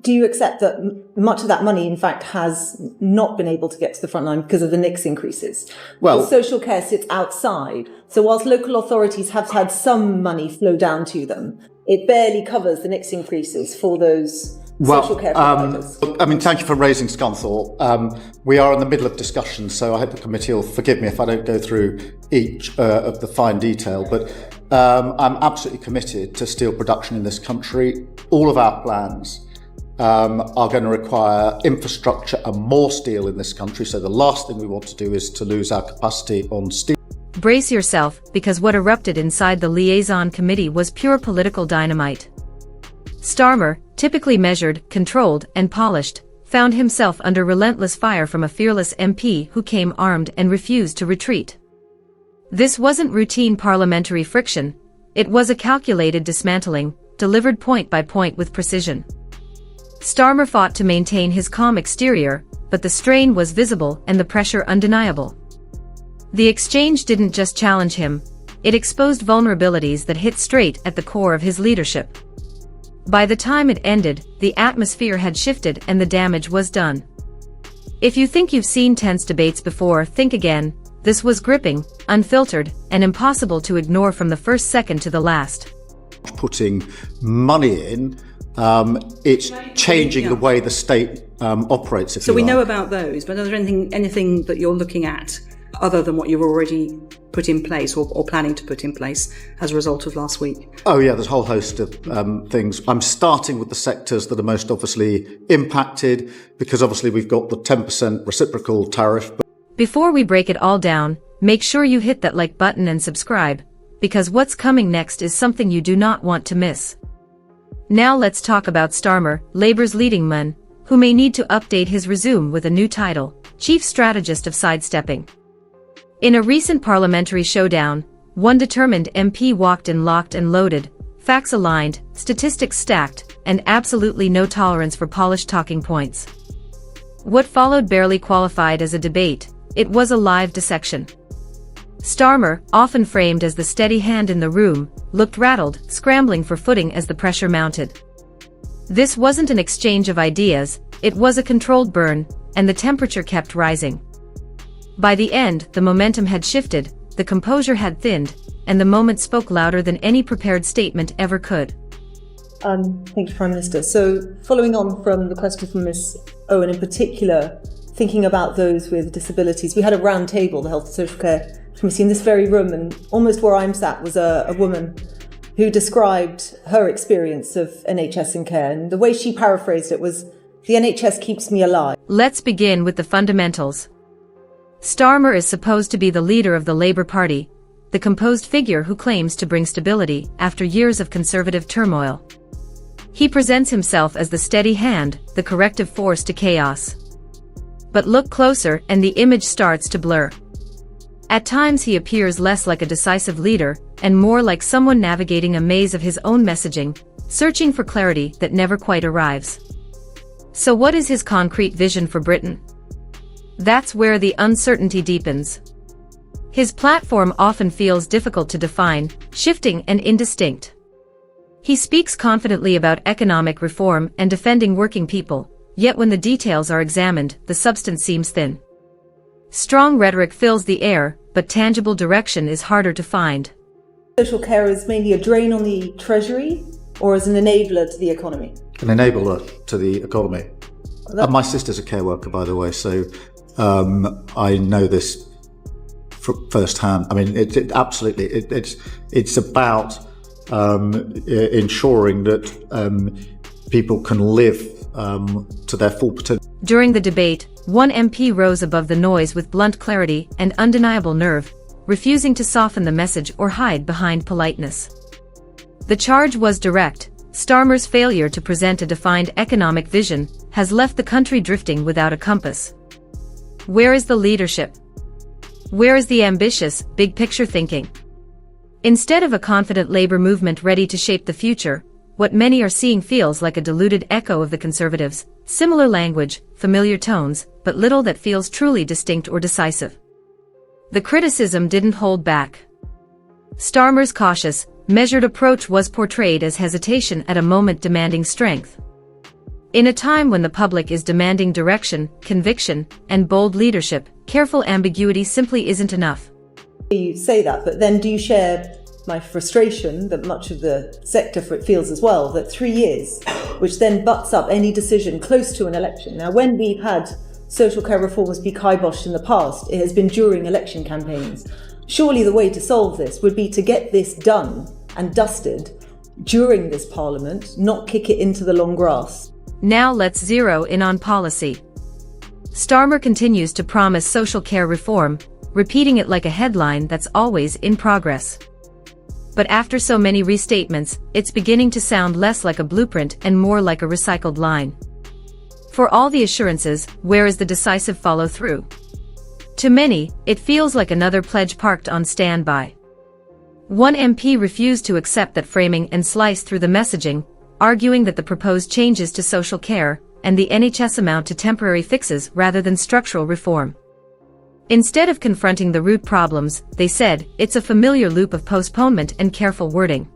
do you accept that much of that money, in fact, has not been able to get to the front line because of the NICS increases? Well, social care sits outside. So whilst local authorities have had some money flow down to them, it barely covers the NICS increases for those social care providers. Thank you for raising Scunthorpe. We are in the middle of discussion, so I hope the committee will forgive me if I don't go through each of the fine detail, but I'm absolutely committed to steel production in this country. All of our plans are going to require infrastructure and more steel in this country, so the last thing we want to do is to lose our capacity on steel. Brace yourself, because what erupted inside the liaison committee was pure political dynamite. Starmer, typically measured, controlled, and polished, found himself under relentless fire from a fearless MP who came armed and refused to retreat. This wasn't routine parliamentary friction, it was a calculated dismantling, delivered point by point with precision. Starmer fought to maintain his calm exterior, but the strain was visible and the pressure undeniable. The exchange didn't just challenge him, it exposed vulnerabilities that hit straight at the core of his leadership. By the time it ended, the atmosphere had shifted and the damage was done. If you think you've seen tense debates before, think again. This was gripping, unfiltered, and impossible to ignore from the first second to the last. Putting money in, it's changing the way the state operates. So we know about those, but is there anything that you're looking at other than what you've already put in place or planning to put in place as a result of last week? Oh yeah, there's a whole host of things. I'm starting with the sectors that are most obviously impacted, because obviously we've got the 10% reciprocal tariff. Before we break it all down, make sure you hit that like button and subscribe, because what's coming next is something you do not want to miss. Now let's talk about Starmer, Labour's leading man, who may need to update his resume with a new title, Chief Strategist of Sidestepping. In a recent parliamentary showdown, one determined MP walked in locked and loaded, facts aligned, statistics stacked, and absolutely no tolerance for polished talking points. What followed barely qualified as a debate, it was a live dissection. Starmer, often framed as the steady hand in the room, looked rattled, scrambling for footing as the pressure mounted. This wasn't an exchange of ideas, it was a controlled burn, and the temperature kept rising. By the end, the momentum had shifted, the composure had thinned, and the moment spoke louder than any prepared statement ever could. Thank you, Prime Minister. So, following on from the question from Ms. Owen in particular, thinking about those with disabilities, we had a round table, the Health and Social Care Committee, in this very room, and almost where I'm sat was a woman who described her experience of NHS and care, and the way she paraphrased it was, "The NHS keeps me alive." Let's begin with the fundamentals. Starmer is supposed to be the leader of the Labour Party, the composed figure who claims to bring stability after years of Conservative turmoil. He presents himself as the steady hand, the corrective force to chaos. But look closer and the image starts to blur. At times he appears less like a decisive leader, and more like someone navigating a maze of his own messaging, searching for clarity that never quite arrives. So what is his concrete vision for Britain? That's where the uncertainty deepens. His platform often feels difficult to define, shifting and indistinct. He speaks confidently about economic reform and defending working people, yet when the details are examined, the substance seems thin. Strong rhetoric fills the air, but tangible direction is harder to find. Social care is mainly a drain on the Treasury, or as an enabler to the economy? An enabler to the economy. My sister's a care worker, by the way, so I know this firsthand. I mean, it's about ensuring that people can live to their full potential. During the debate, one MP rose above the noise with blunt clarity and undeniable nerve, refusing to soften the message or hide behind politeness. The charge was direct. Starmer's failure to present a defined economic vision has left the country drifting without a compass. Where is the leadership? Where is the ambitious, big-picture thinking? Instead of a confident Labour movement ready to shape the future, what many are seeing feels like a diluted echo of the Conservatives, similar language, familiar tones, but little that feels truly distinct or decisive. The criticism didn't hold back. Starmer's cautious, measured approach was portrayed as hesitation at a moment demanding strength. In a time when the public is demanding direction, conviction, and bold leadership, careful ambiguity simply isn't enough. You say that, but then do you share my frustration that much of the sector feels as well, that 3 years, which then butts up any decision close to an election. Now, when we've had social care reforms be kiboshed in the past, it has been during election campaigns. Surely the way to solve this would be to get this done and dusted during this Parliament, not kick it into the long grass. Now let's zero in on policy. Starmer continues to promise social care reform, repeating it like a headline that's always in progress. But after so many restatements, it's beginning to sound less like a blueprint and more like a recycled line. For all the assurances, where is the decisive follow-through? To many, it feels like another pledge parked on standby. One MP refused to accept that framing and sliced through the messaging, arguing that the proposed changes to social care and the NHS amount to temporary fixes rather than structural reform. Instead of confronting the root problems, they said, it's a familiar loop of postponement and careful wording.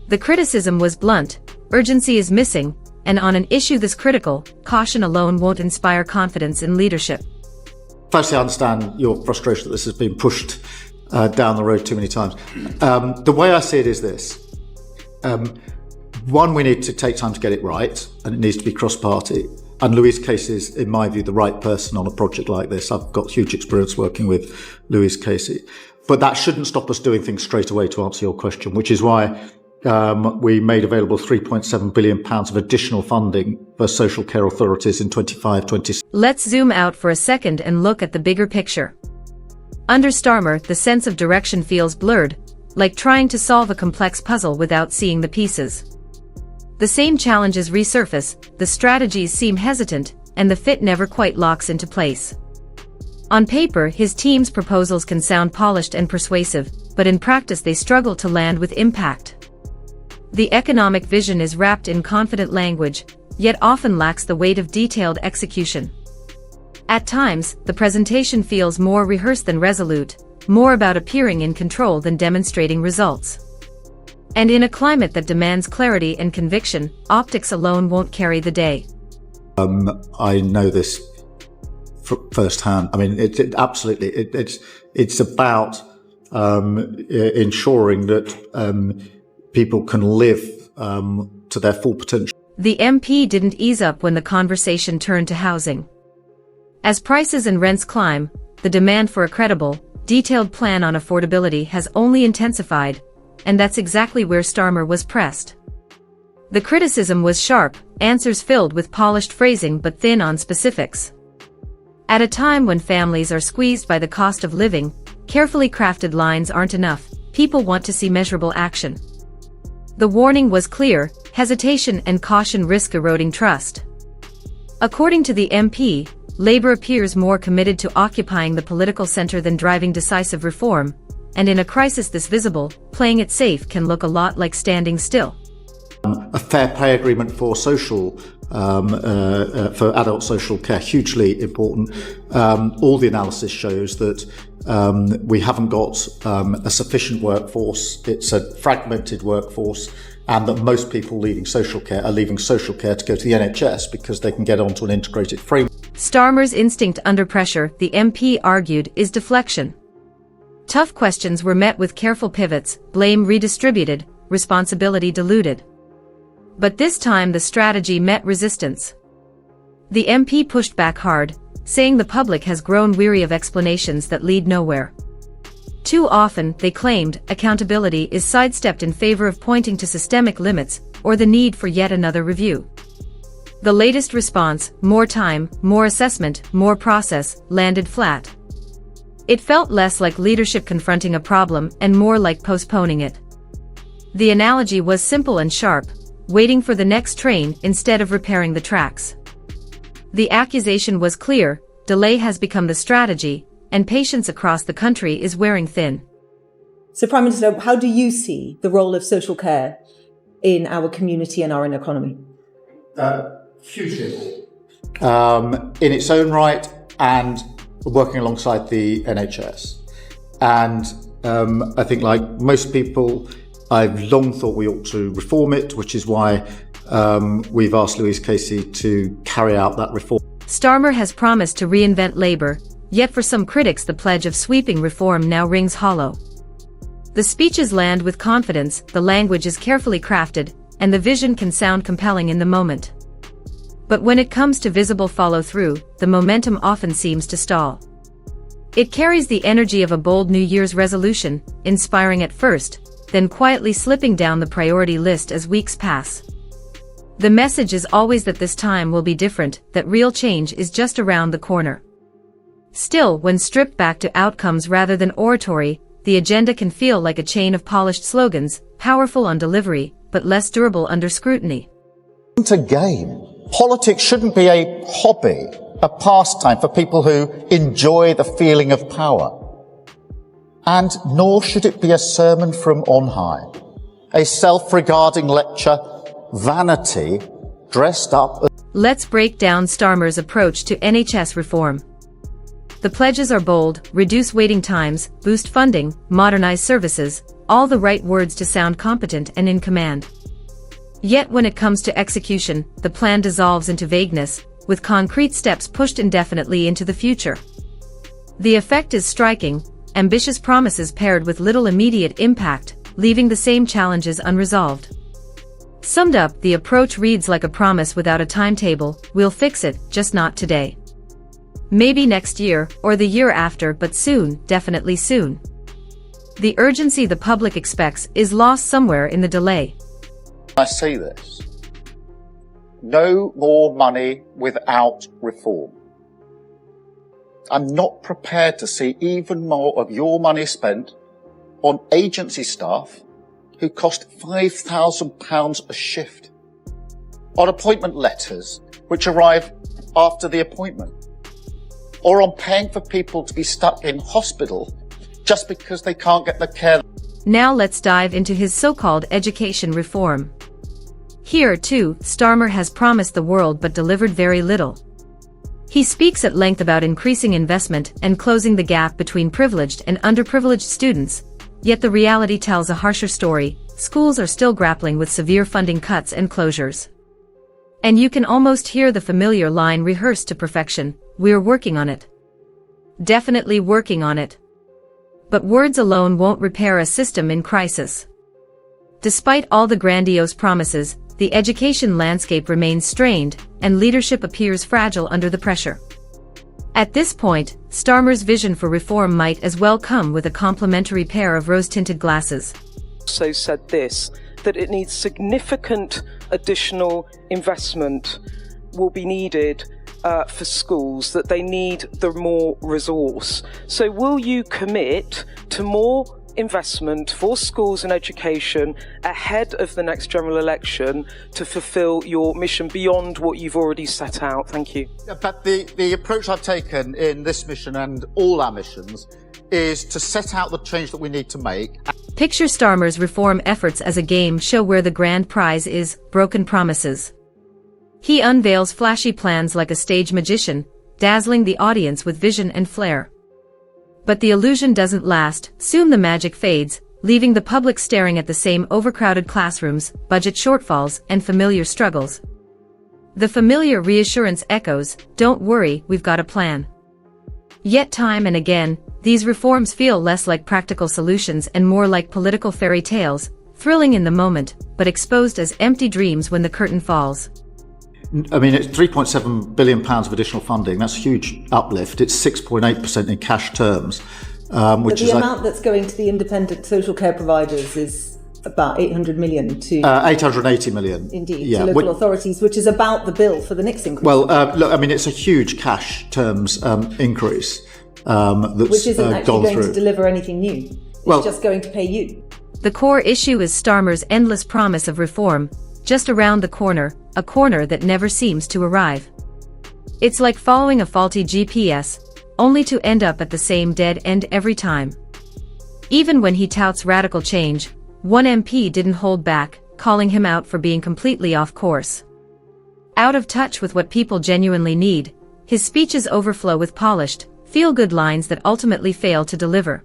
The criticism was blunt, urgency is missing, and on an issue this critical, caution alone won't inspire confidence in leadership. Firstly, I understand your frustration that this has been pushed down the road too many times. The way I see it is this. One, we need to take time to get it right, and it needs to be cross-party. And Louise Casey is, in my view, the right person on a project like this. I've got huge experience working with Louise Casey. But that shouldn't stop us doing things straight away, to answer your question, which is why we made available £3.7 billion of additional funding for social care authorities in 25-26. Let's zoom out for a second and look at the bigger picture. Under Starmer, the sense of direction feels blurred, like trying to solve a complex puzzle without seeing the pieces. The same challenges resurface, the strategies seem hesitant, and the fit never quite locks into place. On paper, his team's proposals can sound polished and persuasive, but in practice they struggle to land with impact. The economic vision is wrapped in confident language, yet often lacks the weight of detailed execution. At times, the presentation feels more rehearsed than resolute, more about appearing in control than demonstrating results. And in a climate that demands clarity and conviction, optics alone won't carry the day. I know this firsthand. I mean, it's about ensuring that people can live to their full potential. The MP didn't ease up when the conversation turned to housing. As prices and rents climb, the demand for a credible, detailed plan on affordability has only intensified, and that's exactly where Starmer was pressed. The criticism was sharp, answers filled with polished phrasing but thin on specifics. At a time when families are squeezed by the cost of living, carefully crafted lines aren't enough, people want to see measurable action. The warning was clear, hesitation and caution risk eroding trust. According to the MP, Labour appears more committed to occupying the political centre than driving decisive reform, and in a crisis this visible, playing it safe can look a lot like standing still. A fair pay agreement for for adult social care, hugely important. All the analysis shows that we haven't got a sufficient workforce. It's a fragmented workforce, and that most people leaving social care are leaving social care to go to the NHS because they can get onto an integrated framework. Starmer's instinct under pressure, the MP argued, is deflection. Tough questions were met with careful pivots, blame redistributed, responsibility diluted. But this time the strategy met resistance. The MP pushed back hard, saying the public has grown weary of explanations that lead nowhere. Too often, they claimed, accountability is sidestepped in favor of pointing to systemic limits or the need for yet another review. The latest response, more time, more assessment, more process, landed flat. It felt less like leadership confronting a problem and more like postponing it. The analogy was simple and sharp, waiting for the next train instead of repairing the tracks. The accusation was clear, delay has become the strategy, and patience across the country is wearing thin. So, Prime Minister, how do you see the role of social care in our community and our economy? Hugely important. In its own right and working alongside the NHS. And I think, like most people, I've long thought we ought to reform it, which is why we've asked Louise Casey to carry out that reform. Starmer has promised to reinvent Labour, yet for some critics the pledge of sweeping reform now rings hollow. The speeches land with confidence, the language is carefully crafted, and the vision can sound compelling in the moment. But when it comes to visible follow-through, the momentum often seems to stall. It carries the energy of a bold New Year's resolution, inspiring at first, then quietly slipping down the priority list as weeks pass. The message is always that this time will be different, that real change is just around the corner. Still, when stripped back to outcomes rather than oratory, the agenda can feel like a chain of polished slogans, powerful on delivery, but less durable under scrutiny. It's a game. Politics shouldn't be a hobby, a pastime for people who enjoy the feeling of power. And nor should it be a sermon from on high, a self-regarding lecture, vanity dressed up as... Let's break down Starmer's approach to NHS reform. The pledges are bold: reduce waiting times, boost funding, modernize services, all the right words to sound competent and in command. Yet when it comes to execution, the plan dissolves into vagueness, with concrete steps pushed indefinitely into the future. The effect is striking: ambitious promises paired with little immediate impact, leaving the same challenges unresolved. Summed up, the approach reads like a promise without a timetable: we'll fix it, just not today. Maybe next year, or the year after, but soon, definitely soon. The urgency the public expects is lost somewhere in the delay. I say this. No more money without reform. I'm not prepared to see even more of your money spent on agency staff who cost £5,000 a shift, on appointment letters which arrive after the appointment, or on paying for people to be stuck in hospital just because they can't get the care. Now let's dive into his so-called education reform. Here, too, Starmer has promised the world but delivered very little. He speaks at length about increasing investment and closing the gap between privileged and underprivileged students, yet the reality tells a harsher story. Schools are still grappling with severe funding cuts and closures. And you can almost hear the familiar line rehearsed to perfection: we're working on it. Definitely working on it. But words alone won't repair a system in crisis. Despite all the grandiose promises, the education landscape remains strained, and leadership appears fragile under the pressure. At this point, Starmer's vision for reform might as well come with a complimentary pair of rose-tinted glasses. Also said this, that it needs significant additional investment will be needed for schools, that they need the more resource. So will you commit to more investment for schools and education ahead of the next general election to fulfil your mission beyond what you've already set out? Thank you. Yeah, but the approach I've taken in this mission and all our missions is to set out the change that we need to make. Picture Starmer's reform efforts as a game show where the grand prize is broken promises. He unveils flashy plans like a stage magician, dazzling the audience with vision and flair. But the illusion doesn't last. Soon the magic fades, leaving the public staring at the same overcrowded classrooms, budget shortfalls, and familiar struggles. The familiar reassurance echoes: don't worry, we've got a plan. Yet time and again, these reforms feel less like practical solutions and more like political fairy tales, thrilling in the moment, but exposed as empty dreams when the curtain falls. I mean, it's £3.7 billion of additional funding. That's a huge uplift. It's 6.8% in cash terms, which is... But the amount that's going to the independent social care providers is about 800 million to... 880 million. Indeed, yeah, to local authorities, which is about the bill for the next increase. Well, look, I mean, it's a huge cash terms increase that's which isn't actually going through. to deliver anything new. It's just going to pay you. The core issue is Starmer's endless promise of reform, just around the corner, a corner that never seems to arrive. It's like following a faulty GPS, only to end up at the same dead end every time. Even when he touts radical change, one MP didn't hold back, calling him out for being completely off course. Out of touch with what people genuinely need, his speeches overflow with polished, feel-good lines that ultimately fail to deliver.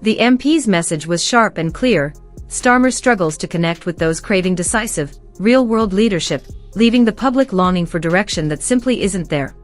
The MP's message was sharp and clear. Starmer struggles to connect with those craving decisive, real-world leadership, leaving the public longing for direction that simply isn't there.